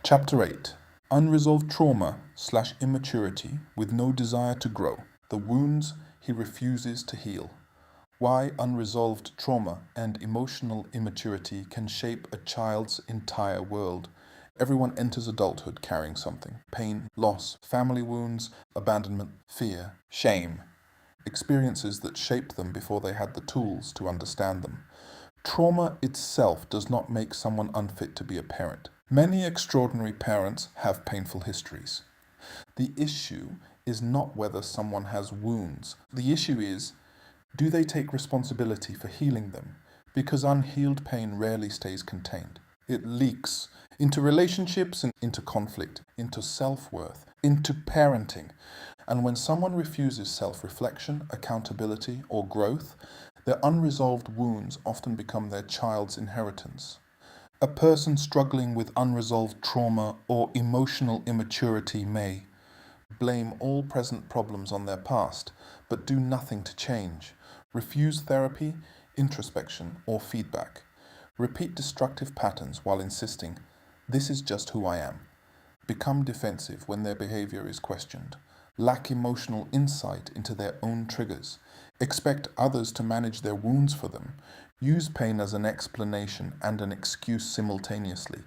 Chapter 8. Unresolved trauma/immaturity with no desire to grow. The wounds he refuses to heal. Why unresolved trauma and emotional immaturity can shape a child's entire world. Everyone enters adulthood carrying something. Pain, loss, family wounds, abandonment, fear, shame. Experiences that shaped them before they had the tools to understand them. Trauma itself does not make someone unfit to be a parent. Many extraordinary parents have painful histories. The issue is not whether someone has wounds. The issue is, do they take responsibility for healing them? Because unhealed pain rarely stays contained. It leaks into relationships and into conflict, into self-worth, into parenting. And when someone refuses self-reflection, accountability, or growth, their unresolved wounds often become their child's inheritance. A person struggling with unresolved trauma or emotional immaturity may blame all present problems on their past, but do nothing to change. Refuse therapy, introspection, or feedback. Repeat destructive patterns while insisting, "This is just who I am." Become defensive when their behavior is questioned. Lack emotional insight into their own triggers. Expect others to manage their wounds for them. Use pain as an explanation and an excuse simultaneously.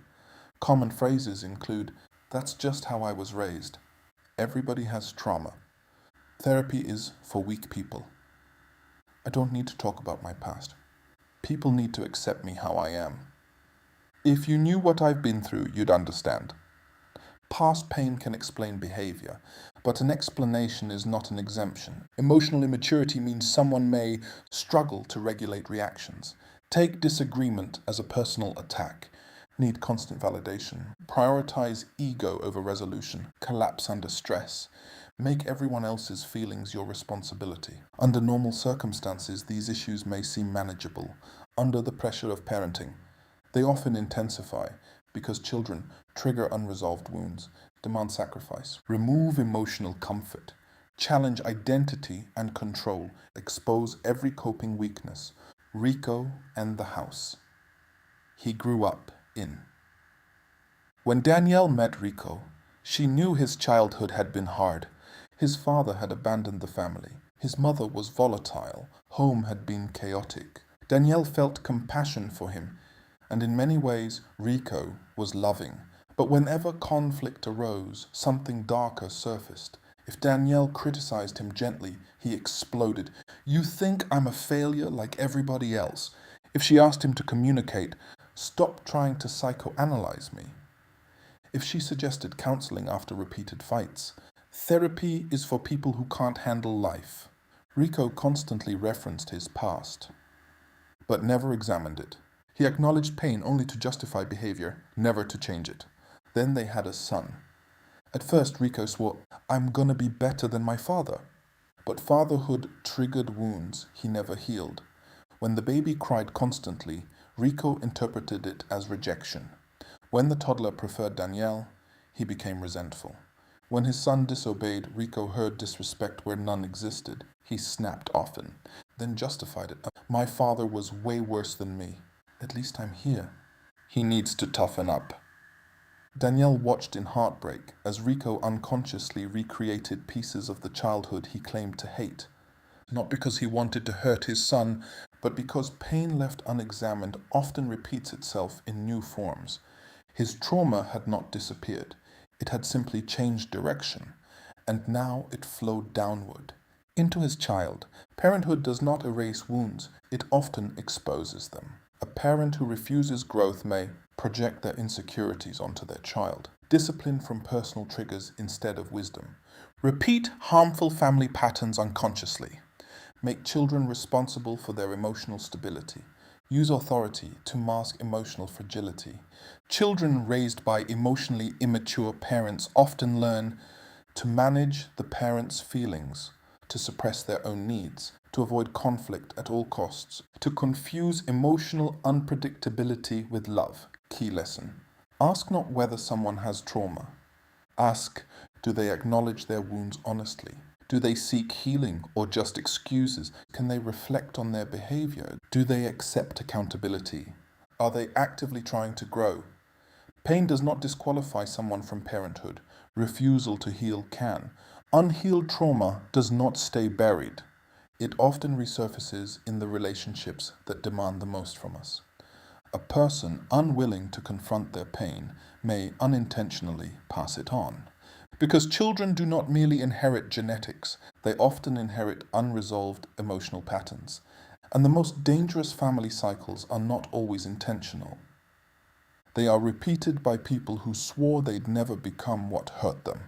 Common phrases include, "That's just how I was raised." "Everybody has trauma." "Therapy is for weak people." "I don't need to talk about my past." "People need to accept me how I am." If you knew what I've been through, you'd understand. Past pain can explain behavior, but an explanation is not an exemption. Emotional immaturity means someone may struggle to regulate reactions, take disagreement as a personal attack, need constant validation, prioritize ego over resolution, collapse under stress, make everyone else's feelings your responsibility. Under normal circumstances, these issues may seem manageable. Under the pressure of parenting, they often intensify because children trigger unresolved wounds, demand sacrifice, remove emotional comfort, challenge identity and control, expose every coping weakness. Rico and the house he grew up in. When Danielle met Rico, she knew his childhood had been hard. His father had abandoned the family. His mother was volatile. Home had been chaotic. Danielle felt compassion for him, and in many ways, Rico was loving. But whenever conflict arose, something darker surfaced. If Danielle criticized him gently, he exploded. "You think I'm a failure like everybody else?" If she asked him to communicate, "Stop trying to psychoanalyze me." If she suggested counseling after repeated fights, "Therapy is for people who can't handle life." Rico constantly referenced his past, but never examined it. He acknowledged pain only to justify behavior, never to change it. Then they had a son. At first, Rico swore, "I'm gonna be better than my father." But fatherhood triggered wounds he never healed. When the baby cried constantly, Rico interpreted it as rejection. When the toddler preferred Danielle, he became resentful. When his son disobeyed, Rico heard disrespect where none existed. He snapped often, then justified it. "My father was way worse than me. At least I'm here." He needs to toughen up. Danielle watched in heartbreak as Rico unconsciously recreated pieces of the childhood he claimed to hate. Not because he wanted to hurt his son, but because pain left unexamined often repeats itself in new forms. His trauma had not disappeared. It had simply changed direction, and now it flowed downward into his child. Parenthood does not erase wounds, it often exposes them. A parent who refuses growth may project their insecurities onto their child. Discipline from personal triggers instead of wisdom. Repeat harmful family patterns unconsciously. Make children responsible for their emotional stability. Use authority to mask emotional fragility. Children raised by emotionally immature parents often learn to manage the parents' feelings, to suppress their own needs, to avoid conflict at all costs, to confuse emotional unpredictability with love. Key lesson. Ask not whether someone has trauma. Ask, do they acknowledge their wounds honestly? Do they seek healing or just excuses? Can they reflect on their behavior? Do they accept accountability? Are they actively trying to grow? Pain does not disqualify someone from parenthood. Refusal to heal can. Unhealed trauma does not stay buried. It often resurfaces in the relationships that demand the most from us. A person unwilling to confront their pain may unintentionally pass it on. Because children do not merely inherit genetics, they often inherit unresolved emotional patterns. And the most dangerous family cycles are not always intentional. They are repeated by people who swore they'd never become what hurt them.